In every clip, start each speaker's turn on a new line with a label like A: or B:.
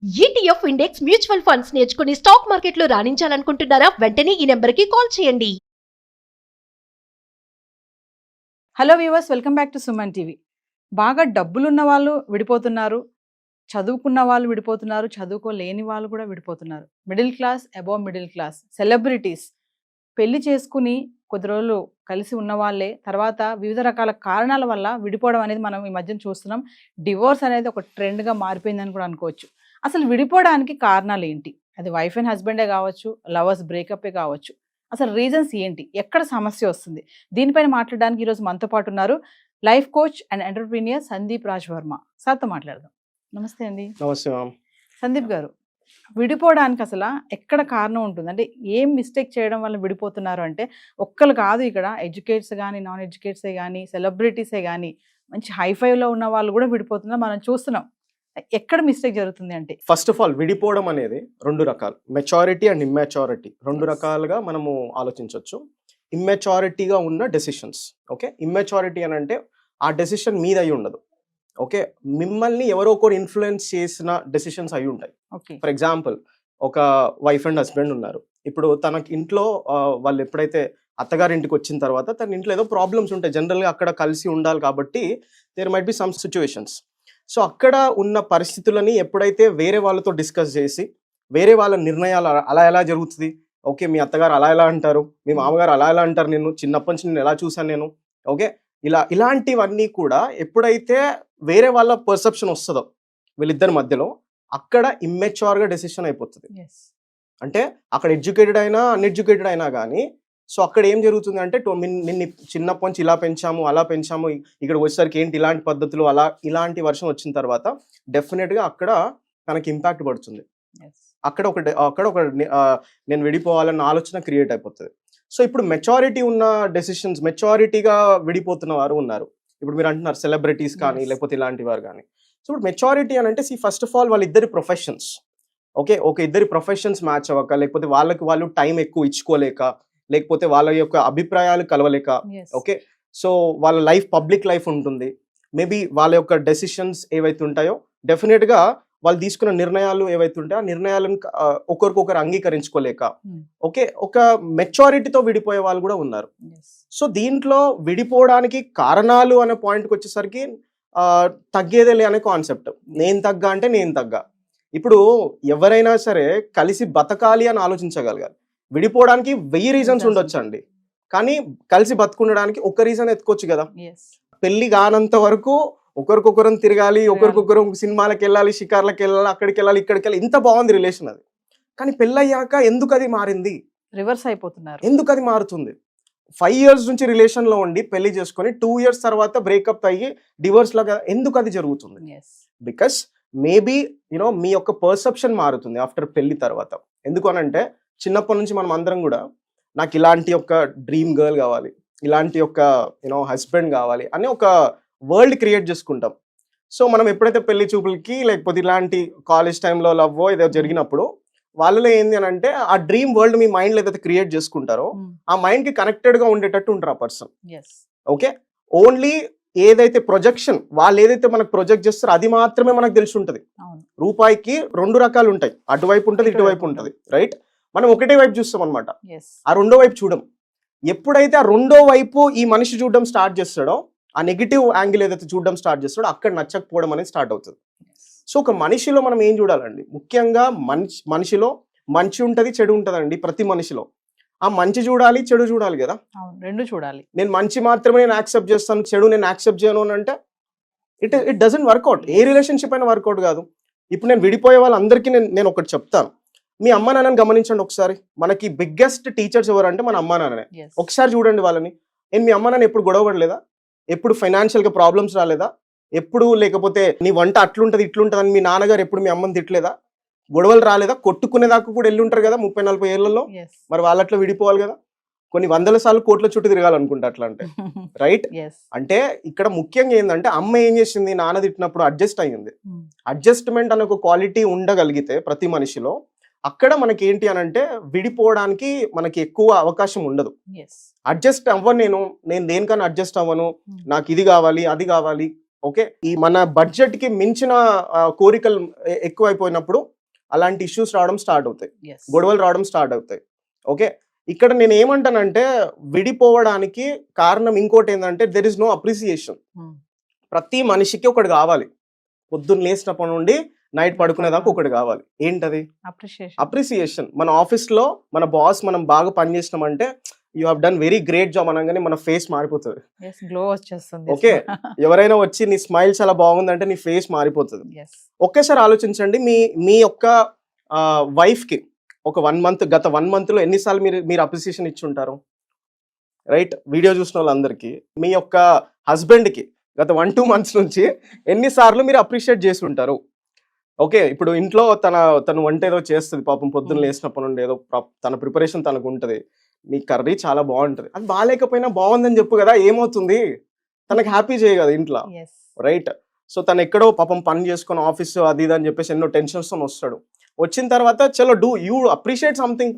A: ETF index mutual funds నేర్చుకుని stock మార్కెట్లో రాణించాలనుకుంటున్నారా? వెంటనే ఈ నెంబర్కి కాల్ చేయండి.
B: Hello viewers, welcome back to Suman TV. బాగా డబ్బులున్న వాళ్ళు విడిపోతున్నారు, చదువుకున్న వాళ్ళు విడిపోతున్నారు, చదువుకోలేని వాళ్ళు కూడా విడిపోతున్నారు. Middle class, above middle class, celebrities పెళ్లి చేసుకుని కొద్ది రోజులు కలిసి ఉన్న వాళ్ళే తర్వాత వివిధ రకాల కారణాల వల్ల విడిపోవడం అనేది మనం ఈ మధ్యన చూస్తున్నాం. డివోర్స్ అనేది ఒక ట్రెండ్గా మారిపోయిందని కూడా అనుకోవచ్చు. అసలు విడిపోవడానికి కారణాలు ఏంటి? అది వైఫ్ అండ్ హస్బెండే కావచ్చు, లవర్స్ బ్రేకప్ కావచ్చు. అసలు రీజన్స్ ఏంటి, ఎక్కడ సమస్య వస్తుంది? దీనిపైన మాట్లాడడానికి ఈరోజు మనతో పాటు ఉన్నారు life coach and entrepreneur Sandeep Raj Varma. సార్తో మాట్లాడదాం. నమస్తే అండి.
C: నమస్తే మ్యామ్.
B: సందీప్ గారు, విడిపోవడానికి అసలు ఎక్కడ కారణం ఉంటుంది? అంటే ఏం మిస్టేక్ చేయడం వల్ల విడిపోతున్నారు అంటే ఒక్కరు కాదు, ఇక్కడ ఎడ్యుకేట్స్ కానీ, నాన్ ఎడ్యుకేట్సే కానీ, సెలబ్రిటీసే కానీ, మంచి హైఫైలో ఉన్న వాళ్ళు కూడా విడిపోతున్నారు, మనం చూస్తున్నాం. ఎక్కడ మిస్టేక్ జరుగుతుంది అంటే?
C: ఫస్ట్ ఆఫ్ ఆల్ విడిపోవడం అనేది రెండు రకాలు, మెచారిటీ అండ్ ఇమ్మెచారిటీ. రెండు రకాలుగా మనము ఆలోచించవచ్చు. ఇమ్మెచారిటీగా ఉన్న డెసిషన్స్, ఓకే. ఇమ్మెచారిటీ అని అంటే ఆ డెసిషన్ మీద అయి ఉండదు, ఓకే. మిమ్మల్ని ఎవరో ఒకరు ఇన్ఫ్లుయెన్స్ చేసిన డెసిషన్స్ అయి ఉంటాయి. ఫర్ ఎగ్జాంపుల్, ఒక వైఫ్ అండ్ హస్బెండ్ ఉన్నారు. ఇప్పుడు తనకి ఇంట్లో వాళ్ళు ఎప్పుడైతే అత్తగారింటికి వచ్చిన తర్వాత తన ఇంట్లో ఏదో ప్రాబ్లమ్స్ ఉంటాయి. జనరల్గా అక్కడ కలిసి ఉండాలి కాబట్టి there might be some situations. So అక్కడ ఉన్న పరిస్థితులని ఎప్పుడైతే వేరే వాళ్ళతో డిస్కస్ చేసి వేరే వాళ్ళ నిర్ణయాలు అలా ఎలా జరుగుతుంది, ఓకే, మీ అత్తగారు అలా ఎలా అంటారు, మీ మామగారు అలా ఎలా అంటారు, నేను చిన్నప్పటి నుంచి నేను ఎలా చూసాను నేను, ఓకే, ఇలాంటివన్నీ కూడా ఎప్పుడైతే వేరే వాళ్ళ పర్సెప్షన్ వస్తుందో వీళ్ళిద్దరి మధ్యలో, అక్కడ ఇమ్మెచ్యూర్గా డెసిషన్ అయిపోతుంది. అంటే అక్కడ ఎడ్యుకేటెడ్ అయినా అన్ఎడ్యుకేటెడ్ అయినా కానీ, సో అక్కడ ఏం జరుగుతుంది అంటే నిన్ను చిన్నప్పటి నుంచి ఇలా పెంచాము అలా పెంచాము, ఇక్కడ వచ్చేసరికి ఏంటి ఇలాంటి పద్ధతులు, ఇలాంటి వర్షం వచ్చిన తర్వాత డెఫినెట్గా అక్కడ తనకి ఇంపాక్ట్ పడుతుంది. అక్కడ ఒక నేను విడిపోవాలన్న ఆలోచన క్రియేట్ అయిపోతుంది. సో ఇప్పుడు మెచారిటీ ఉన్న డెసిషన్స్, మెచారిటీగా విడిపోతున్న వారు ఉన్నారు. ఇప్పుడు మీరు అంటున్నారు సెలబ్రిటీస్ కానీ లేకపోతే ఇలాంటి వారు కానీ. సో ఇప్పుడు మెచారిటీ అని అంటే ఫస్ట్ ఆఫ్ ఆల్ వాళ్ళిద్దరి ప్రొఫెషన్స్, ఓకే, ఇద్దరి ప్రొఫెషన్స్ మ్యాచ్ అవ్వక, లేకపోతే వాళ్ళు టైం ఎక్కువ ఇచ్చుకోలేక, లేకపోతే వాళ్ళ యొక్క అభిప్రాయాలు కలవలేక, ఓకే. సో వాళ్ళ లైఫ్ పబ్లిక్ లైఫ్ ఉంటుంది. మేబీ వాళ్ళ యొక్క డెసిషన్స్ ఏవైతే ఉంటాయో డెఫినెట్గా వాళ్ళు తీసుకున్న నిర్ణయాలు ఏవైతే ఉంటాయో ఆ నిర్ణయాలను ఒకరికొకరు అంగీకరించుకోలేక, ఓకే, ఒక మెచ్యూరిటీతో విడిపోయే వాళ్ళు కూడా ఉన్నారు. సో దీంట్లో విడిపోవడానికి కారణాలు అనే పాయింట్కి వచ్చేసరికి తగ్గేదేలే అనే కాన్సెప్ట్. నేను తగ్గా అంటే నేను తగ్గా. ఇప్పుడు ఎవరైనా సరే కలిసి బతకాలి అని ఆలోచించగలగాలి. విడిపోవడానికి 1000 రీజన్స్ ఉండొచ్చు అండి, కానీ కలిసి బతుకుండడానికి ఒక రీజన్ ఎత్తుకోవచ్చు కదా. పెళ్లి కానంత వరకు ఒకరికొకరం తిరగాలి, ఒకరికొకరు సినిమాలకు వెళ్ళాలి, షికార్లకు వెళ్ళాలి, అక్కడికి వెళ్ళాలి, ఇక్కడికి వెళ్ళాలి, ఇంత బాగుంది రిలేషన్. అది కానీ పెళ్ళయ్యాక ఎందుకు అది మారింది,
B: రివర్స్ అయిపోతున్నారు.
C: ఎందుకు అది మారుతుంది? 5 years నుంచి రిలేషన్ లో ఉండి పెళ్లి చేసుకొని 2 years తర్వాత బ్రేకప్ అయ్యి డివోర్స్ లాగా ఎందుకు అది జరుగుతుంది? బికాస్ మేబీ మీ యొక్క పర్సెప్షన్ మారుతుంది ఆఫ్టర్ పెళ్లి తర్వాత. ఎందుకు అనంటే చిన్నప్పటి నుంచి మనం అందరం కూడా నాకు ఇలాంటి ఒక డ్రీమ్ గర్ల్ కావాలి, ఇలాంటి ఒక హస్బెండ్ కావాలి అని ఒక వరల్డ్ క్రియేట్ చేసుకుంటాం. సో మనం ఎప్పుడైతే పెళ్లి చూపులకి లేకపోతే ఇలాంటి కాలేజ్ టైంలో లవ్వో ఏదో జరిగినప్పుడు వాళ్ళలో ఏంది అని అంటే ఆ డ్రీమ్ వరల్డ్ మీ మైండ్లో ఏదైతే క్రియేట్ చేసుకుంటారో ఆ మైండ్ కి కనెక్టెడ్ గా ఉండేటట్టు ఉంటారు ఆ పర్సన్, ఓకే. ఓన్లీ ఏదైతే ప్రొజెక్షన్ వాళ్ళు ఏదైతే మనకు ప్రొజెక్ట్ చేస్తారో అది మాత్రమే మనకు తెలిసి ఉంటుంది. రూపాయికి 2 రకాలు ఉంటాయి, అటువైపు ఉంటుంది ఇటువైపు ఉంటుంది, రైట్. మనం ఒకటే వైపు చూస్తాం అనమాట, ఆ రెండో వైపు చూడం. ఎప్పుడైతే ఆ రెండో వైపు ఈ మనిషి చూడడం స్టార్ట్ చేస్తాడో, ఆ నెగిటివ్ యాంగిల్ ఏదైతే చూడడం స్టార్ట్ చేస్తాడో అక్కడ నచ్చకపోవడం అనేది స్టార్ట్ అవుతుంది. సో ఒక మనిషిలో మనం ఏం చూడాలండి, ముఖ్యంగా మనిషిలో మంచి ఉంటుంది చెడు ఉంటుందండి. ప్రతి మనిషిలో ఆ మంచి చూడాలి చెడు చూడాలి కదా,
B: రెండు చూడాలి.
C: నేను మంచి మాత్రమే నేను యాక్సెప్ట్ చేస్తాను, చెడు నేను యాక్సెప్ట్ చేయను అని అంటే it doesn't work out. A relationship అయినా వర్కౌట్ కాదు. ఇప్పుడు నేను విడిపోయే వాళ్ళందరికీ నేను ఒకటి చెప్తాను, మీ అమ్మ నాన్నని గమనించండి ఒకసారి. మనకి బిగ్గెస్ట్ టీచర్స్ ఎవరంటే మన అమ్మ నాన్ననే. ఒకసారి చూడండి వాళ్ళని. మీ అమ్మ నాన్న ఎప్పుడు గొడవ పడలేదా? ఎప్పుడు ఫైనాన్షియల్ గా ప్రాబ్లమ్స్ రాలేదా? ఎప్పుడు లేకపోతే నీ వంట అట్లుంటది ఇట్లుంటది అని మీ నాన్నగారు ఎప్పుడు మీ అమ్మని తిట్టలేదా? గొడవలు రాలేదా? కొట్టుకునేదాకా కూడా వెళ్ళి ఉంటారు కదా 30-40 ఏళ్లలో. మరి వాళ్ళట్లో విడిపోవాలి కదా, కొన్ని 100 సార్లు కోట్ల చుట్టూ తిరగాలనుకుంటా అట్లా అంటే, రైట్. అంటే ఇక్కడ ముఖ్యంగా ఏంటంటే అమ్మ ఏం చేసింది, నాన్న తిట్టినప్పుడు అడ్జస్ట్ అయ్యింది. అడ్జస్ట్మెంట్ అనే ఒక క్వాలిటీ ఉండగలిగితే ప్రతి మనిషిలో అక్కడ మనకి ఏంటి అని అంటే విడిపోవడానికి మనకి ఎక్కువ అవకాశం ఉండదు. అడ్జస్ట్ అవ్వను, నేను దేనికన్నా అడ్జస్ట్ అవ్వను, నాకు ఇది కావాలి అది కావాలి, ఓకే, ఈ మన బడ్జెట్ కి మించిన కోరికలు ఎక్కువైపోయినప్పుడు అలాంటి ఇష్యూస్ రావడం స్టార్ట్ అవుతాయి, గొడవలు రావడం స్టార్ట్ అవుతాయి. ఓకే, ఇక్కడ నేను ఏమంటానంటే విడిపోవడానికి కారణం ఇంకోటి ఏంటంటే దెర్ ఇస్ నో అప్రిసియేషన్. ప్రతి మనిషికి ఒకటి కావాలి, పొద్దున్న లేచినప్పటి నుండి నైట్ పడుకునేదాకా ఒకటి కావాలి. ఏంటది? అప్రిసియేషన్. మన ఆఫీస్ లో మన బాస్ మనం బాగా పనిచేసినామంటే you have done very great job అనగానే మన ఫేస్ మారిపోతుంది,
B: గ్లో వచ్చేస్తుంది.
C: ఓకే, ఎవరైనా వచ్చి నీ స్మైల్ చాలా బాగుందంటే నీ ఫేస్ మారిపోతుంది. ఒకేసారి ఆలోచించండి, మీ యొక్క వైఫ్ కి ఒక 1 month, గత 1 month లో ఎన్నిసార్లు మీరు అప్రిసియేషన్ ఇచ్చి ఉంటారు? రైట్, వీడియో చూసిన వాళ్ళందరికీ మీ యొక్క హస్బెండ్ కి గత 1-2 months నుంచి ఎన్నిసార్లు మీరు అప్రిషియేట్ చేసి ఉంటారు? ఓకే, ఇప్పుడు ఇంట్లో తను వంట ఏదో చేస్తుంది పాపం, పొద్దున్న లేసినప్పటి నుండి ఏదో తన ప్రిపరేషన్ తనకు ఉంటుంది, నీ కర్రీ చాలా బాగుంటది, అది బాగాలేకపోయినా బాగుందని చెప్పు కదా, ఏమవుతుంది? తనకు హ్యాపీ చేయ కదా ఇంట్లో, రైట్? సో తను ఎక్కడో పాపం పని చేసుకుని ఆఫీస్ అది ఇది అని చెప్పేసి ఎన్నో టెన్షన్స్ తో వస్తాడు, వచ్చిన తర్వాత చలో do you appreciate something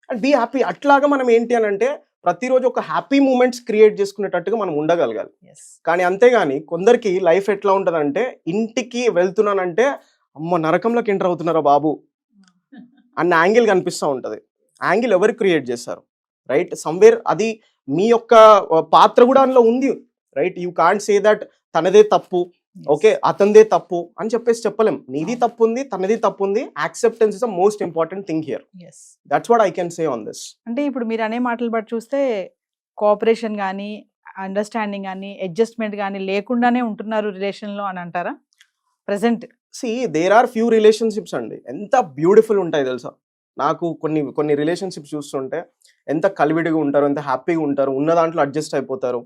C: and be happy. అట్లాగా మనం ఏంటి అని అంటే ప్రతిరోజు ఒక హ్యాపీ మూమెంట్స్ క్రియేట్ చేసుకునేటట్టుగా మనం ఉండగలగాలి. కానీ అంతేగాని కొందరికి లైఫ్ ఎట్లా ఉంటదంటే ఇంటికి వెళ్తున్నానంటే అమ్మ నరకంలోకి ఎంటర్ అవుతున్నారా బాబు అన్న యాంగిల్ కనిపిస్తూ ఉంటది. యాంగిల్ ఎవరు క్రియేట్ చేశారు? రైట్, సమ్వేర్ అది మీ యొక్క పాత్ర కూడా అందులో ఉంది, right? You can't say that తనదే తప్పు, ఓకే, అతనిదే తప్పు అని చెప్పేసి చెప్పలేం. నీది తప్పు ఉంది, తనది తప్పు ఉంది. Acceptance is the most important thing here. That's what I can say on this.
B: అంటే ఇప్పుడు మీరు అనే మాటలు బట్టి చూస్తే కోఆపరేషన్ కానీ అండర్స్టాండింగ్ కానీ అడ్జస్ట్మెంట్ కానీ లేకుండానే ఉంటున్నారు రిలేషన్ లో అని అంటారా present?
C: There are few relationships అండి ఎంత బ్యూటిఫుల్ ఉంటాయి తెలుసా. నాకు కొన్ని రిలేషన్షిప్స్ చూస్తుంటే ఎంత కలివిడిగా ఉంటారు, ఎంత హ్యాపీగా ఉంటారు, ఉన్న దాంట్లో అడ్జస్ట్ అయిపోతారు,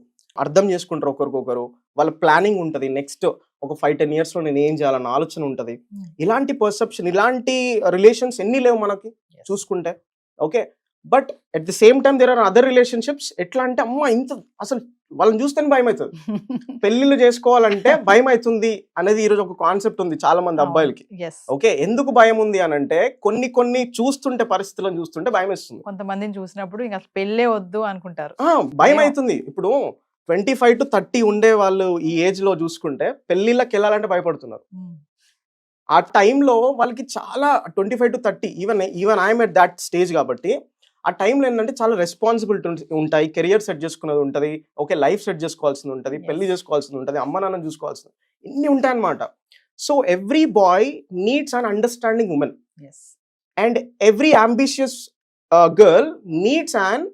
C: అర్థం చేసుకుంటారు ఒకరికొకరు, వాళ్ళ ప్లానింగ్ ఉంటుంది, నెక్స్ట్ ఒక 5-10 years లో నేను ఏం చేయాలన్న ఆలోచన ఉంటుంది. ఇలాంటి పర్సెప్షన్, ఇలాంటి రిలేషన్స్ ఎన్ని లేవు మనకి చూసుకుంటే, okay. But at the same time there are other relationships ఎట్లా అంటే అమ్మ ఇంత అసలు వాళ్ళని చూస్తేనే భయం అవుతుంది, పెళ్లిళ్ళు చేసుకోవాలంటే భయం అవుతుంది అనేది ఈరోజు ఒక కాన్సెప్ట్ ఉంది చాలా మంది అబ్బాయిలకి. ఓకే, ఎందుకు భయం ఉంది అని అంటే కొన్ని చూస్తుంటే పరిస్థితులను చూస్తుంటే భయం వేస్తుంది.
B: కొంతమందిని చూసినప్పుడు ఇంకా పెళ్ళే వద్దు అనుకుంటారు,
C: భయం అవుతుంది. ఇప్పుడు 25 to 30 ఉండే వాళ్ళు ఈ ఏజ్ లో చూసుకుంటే పెళ్లిళ్ళకి వెళ్ళాలంటే భయపడుతున్నారు. ఆ టైంలో వాళ్ళకి చాలా 25 to 30 even I'm at that stage కాబట్టి ఆ టైంలో ఏంటంటే చాలా రెస్పాన్సిబిలిటీ ఉంటాయి, కెరియర్ సెట్ చేసుకునేది ఉంటుంది, ఓకే, లైఫ్ సెట్ చేసుకోవాల్సింది ఉంటుంది, పెళ్లి చేసుకోవాల్సింది ఉంటుంది, అమ్మ నాన్న చూసుకోవాల్సింది, ఇన్ని ఉంటాయి అన్నమాట. So every bye needs an understanding women and every ambitious girl needs an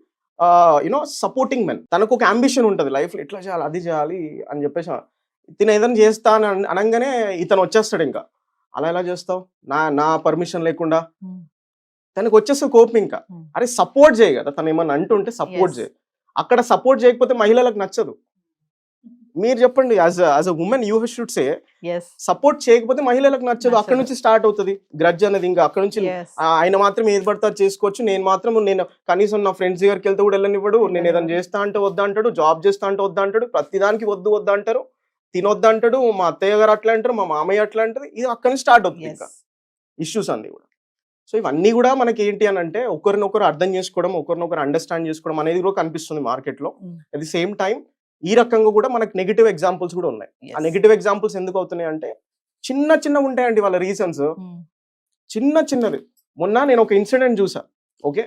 C: supporting men. తనకు ఒక అంబిషన్ ఉంటుంది లైఫ్లో, ఇట్లా చేయాలి అది చేయాలి అని చెప్పేసి ఇతను ఏదైనా చేస్తా అని అనగానే ఇతను వచ్చేస్తాడు. ఇంకా అలా ఎలా చేస్తావు, నా పర్మిషన్ లేకుండా తనకు వచ్చేస్తే కోపం. ఇంకా అరే సపోర్ట్ చేయ కదా, తను ఏమన్నా అంటుంటే సపోర్ట్ చేయ. అక్కడ సపోర్ట్ చేయకపోతే మహిళలకు నచ్చదు. మీరు చెప్పండి, as a women you should say support చేయకపోతే మహిళలకు నచ్చదు. అక్కడ నుంచి స్టార్ట్ అవుతుంది గ్రడ్జ్ అనేది. ఇంకా అక్కడ నుంచి ఆయన మాత్రం ఏది పడతా చేసుకోవచ్చు, నేను కనీసం నా ఫ్రెండ్స్ దగ్గరికి వెళ్తే కూడా వెళ్ళనివ్వడు, నేను ఏదైనా చేస్తా అంటే వద్దంటాడు, జాబ్ చేస్తా అంటే వద్దంటాడు, ప్రతిదానికి వద్దు అంటారు, తినొద్దంటాడు, మా అత్తయ్య గారు అట్లా అంటారు, మా మామయ్య అట్లా అంటారు. ఇది అక్కడ నుంచి స్టార్ట్ అవుతుంది ఇంకా ఇష్యూస్ అన్ని కూడా. సో ఇవన్నీ కూడా మనకి ఏంటి అని అంటే ఒకరినొకరు అర్థం చేసుకోవడం, ఒకరినొకరు అండర్స్టాండ్ చేసుకోవడం అనేది కూడా కనిపిస్తుంది మార్కెట్లో. అట్ ది సేమ్ టైం ఈ రకంగా కూడా మనకి నెగిటివ్ ఎగ్జాంపుల్స్ కూడా ఉన్నాయి. ఆ నెగిటివ్ ఎగ్జాంపుల్స్ ఎందుకు అవుతున్నాయి అంటే చిన్న ఉంటాయండి వాళ్ళ రీజన్స్, చిన్నది. మొన్న నేను ఒక ఇన్సిడెంట్ చూసా. ఓకే,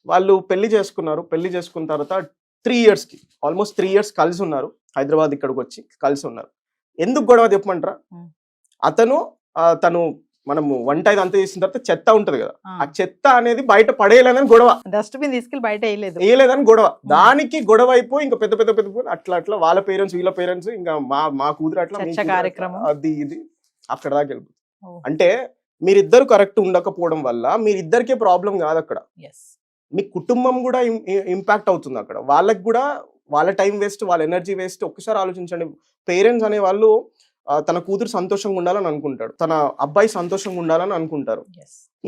C: వాళ్ళు పెళ్లి చేసుకున్న తర్వాత 3 years ఆల్మోస్ట్ 3 years కలిసి ఉన్నారు. హైదరాబాద్ ఇక్కడికి వచ్చి కలిసి ఉన్నారు. ఎందుకు గొడవ చెప్పమంటారా? తను మనము వంట ఇదంతా చేసిన తర్వాత చెత్త ఉంటది కదా, ఆ చెత్త అనేది బయట పడేయలేదని గొడవ,
B: డస్ట్బిన్ తీసుకెళ్ళి బయట
C: వేయలేదని గొడవ. దానికి గొడవ అయిపోయి ఇంకా పెద్ద అట్లా వాళ్ళ పేరెంట్స్ వీళ్ళ పేరెంట్స్ ఇంకా మా కూతురు అట్లా
B: కార్యక్రమం
C: అది ఇది అక్కడ దాకా వెళ్ళిపోతుంది. అంటే మీరిద్దరు కరెక్ట్ ఉండకపోవడం వల్ల మీరిద్దరికే ప్రాబ్లం కాదు, అక్కడ మీ కుటుంబం కూడా ఇంపాక్ట్ అవుతుంది. అక్కడ వాళ్ళకి కూడా వాళ్ళ టైం వేస్ట్, వాళ్ళ ఎనర్జీ వేస్ట్. ఒక్కసారి ఆలోచించండి, పేరెంట్స్ అనే వాళ్ళు తన కూతురు సంతోషంగా ఉండాలని అనుకుంటాడు, తన అబ్బాయి సంతోషంగా ఉండాలని అనుకుంటారు.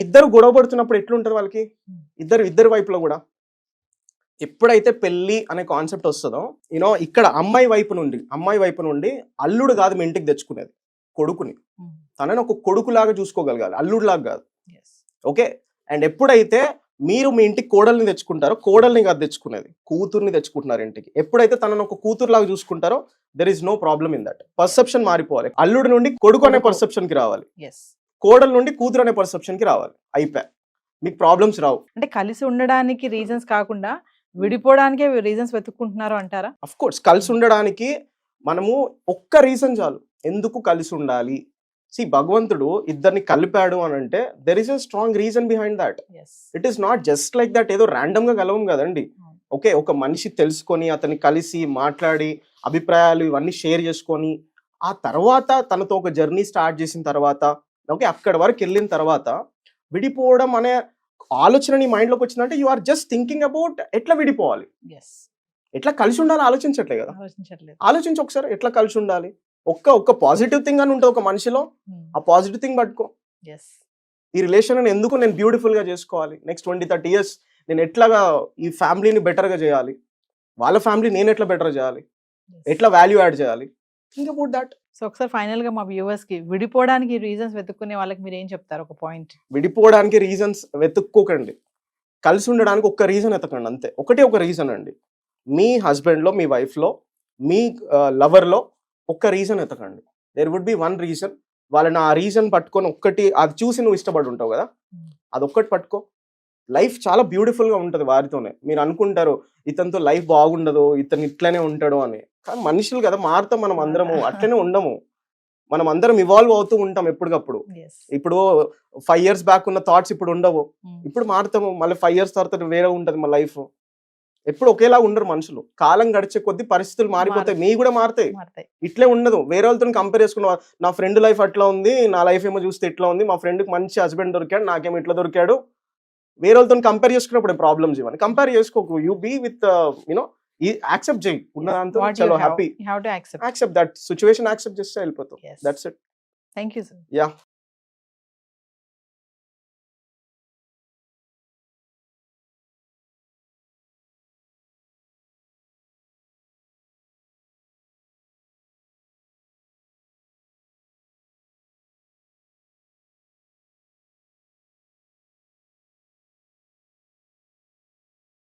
C: ఇద్దరు గొడవ పడుతున్నప్పుడు ఎట్లుంటారు వాళ్ళకి? ఇద్దరు వైపులో కూడా ఎప్పుడైతే పెళ్లి అనే కాన్సెప్ట్ వస్తుందో ఇక్కడ అమ్మాయి వైపు నుండి అల్లుడు కాదు మీ ఇంటికి తెచ్చుకునేది, కొడుకుని. తనని ఒక కొడుకులాగా చూసుకోగలగాలి, అల్లుడు లాగా కాదు. ఓకే, అండ్ ఎప్పుడైతే మీరు మీ ఇంటికి కోడల్ని తెచ్చుకుంటారో కోడల్ని కాదు తెచ్చుకునేది, కూతుర్ని తెచ్చుకుంటున్నారు ఇంటికి. ఎప్పుడైతే తనను ఒక కూతురులాగా చూసుకుంటారో there is no problem in that. Perception మారిపోవాలి. అల్లుడి నుండి కొడుకు అనే పర్సెప్షన్ కి రావాలి,
B: ఎస్.
C: కోడల నుండి కూతురు అనే పర్సెప్షన్ కి రావాలి. అయిపోయా, మీకు ప్రాబ్లమ్స్ రావు.
B: అంటే కలిసి ఉండడానికి రీజన్స్ కాకుండా విడిపోవడానికే రీజన్స్ వెతుక్కుంటున్నారు అంటారా?
C: అఫ్ కోర్స్ కలిసి ఉండడానికి మనము ఒక్క రీజన్ చాలు ఎందుకు కలిసి ఉండాలి. భగవంతుడు ఇద్దరిని కలిపాడు అని అంటే there is a strong reason behind that. It is not just like that, ఏదో ర్యాండమ్ గా కలవం కదండి. ఓకే, ఒక మనిషి తెలుసుకొని అతన్ని కలిసి మాట్లాడి అభిప్రాయాలు ఇవన్నీ షేర్ చేసుకొని ఆ తర్వాత తనతో ఒక జర్నీ స్టార్ట్ చేసిన తర్వాత, ఓకే, అక్కడి వరకు వెళ్ళిన తర్వాత విడిపోవడం అనే ఆలోచన నీ మైండ్ లోకి వచ్చిందంటే you are just thinking about ఎట్లా విడిపోవాలి, ఎట్లా కలిసి ఉండాలి ఆలోచించట్లే కదా. ఆలోచించి ఒకసారి ఎట్లా కలిసి ఉండాలి. ఒక్క పాజిటివ్ థింగ్ అని ఉంటుంది ఒక మనిషిలో, ఆ పాజిటివ్ థింగ్ పట్టుకో. ఈ రిలేషన్ ఎందుకు నేను బ్యూటిఫుల్ గా చేసుకోవాలి, నెక్స్ట్ 20-30 years నేను ఎట్లాగా ఈ ఫ్యామిలీని బెటర్ గా చేయాలి, వాళ్ళ ఫ్యామిలీ నేను ఎట్లా బెటర్ చేయాలి, ఎట్లా వాల్యూ యాడ్ చేయాలి, థింక్ అబౌట్ దట్.
B: సో ఒకసారి ఫైనల్ గా మా వ్యూవర్స్ కి విడిపోవడానికి రీజన్స్ వెతుక్కునే వాళ్ళకి మీరు ఏం చెప్తారు? ఒక పాయింట్.
C: విడిపోవడానికి రీజన్స్ వెతుక్కోకండి, కలిసి ఉండడానికి ఒక్క రీజన్ ఎతకండి అంతే. ఒక రీజన్ అండి, మీ హస్బెండ్ లో, మీ వైఫ్ లో, మీ లవర్ లో ఒక్క రీజన్ ఎతకండి. There would be one reason. వాళ్ళని ఆ రీజన్ పట్టుకొని ఒక్కటి అది చూసి నువ్వు ఇష్టపడి ఉంటావు కదా, అదొక్కటి పట్టుకో. లైఫ్ చాలా బ్యూటిఫుల్ గా ఉంటుంది వారితోనే. మీరు అనుకుంటారు ఇతనితో లైఫ్ బాగుండదు, ఇతను ఇట్లనే ఉంటాడు అని, కానీ మనుషులు కదా, మారుతాం మనం అందరము, అట్లనే ఉండము. మనం అందరం ఇవాల్వ్ అవుతూ ఉంటాం ఎప్పటికప్పుడు. ఇప్పుడు 5 years బ్యాక్ ఉన్న థాట్స్ ఇప్పుడు ఉండవు, ఇప్పుడు మారుతాము. మళ్ళీ 5 years తర్వాత వేరే ఉంటది మా లైఫ్. ఎప్పుడు ఒకేలా ఉండరు మనుషులు, కాలం గడిచే కొద్ది పరిస్థితులు మారిపోతాయి, మీ కూడా మారుతాయి. ఇట్లే ఉండదు. వేరే వాళ్ళతో కంపేర్ చేసుకున్న, నా ఫ్రెండ్ లైఫ్ అట్లా ఉంది, నా లైఫ్ ఏమో చూస్తే ఇట్లా ఉంది, మా ఫ్రెండ్కి మంచి హస్బెండ్ దొరికాడు, నాకేమో ఇట్లా దొరికాడు. వేరే వాళ్ళతో కంపేర్ చేసుకున్నప్పుడు ప్రాబ్లమ్స్ ఇవన్నీ కంపేర్ చేసుకోకు. You be with you know accept చేయి ఉన్నదాంతో, చలో happy, accept that situation, accept చేస్తే వెళ్ళిపోతాం. That's it.
B: Thank you sir.
C: Yeah.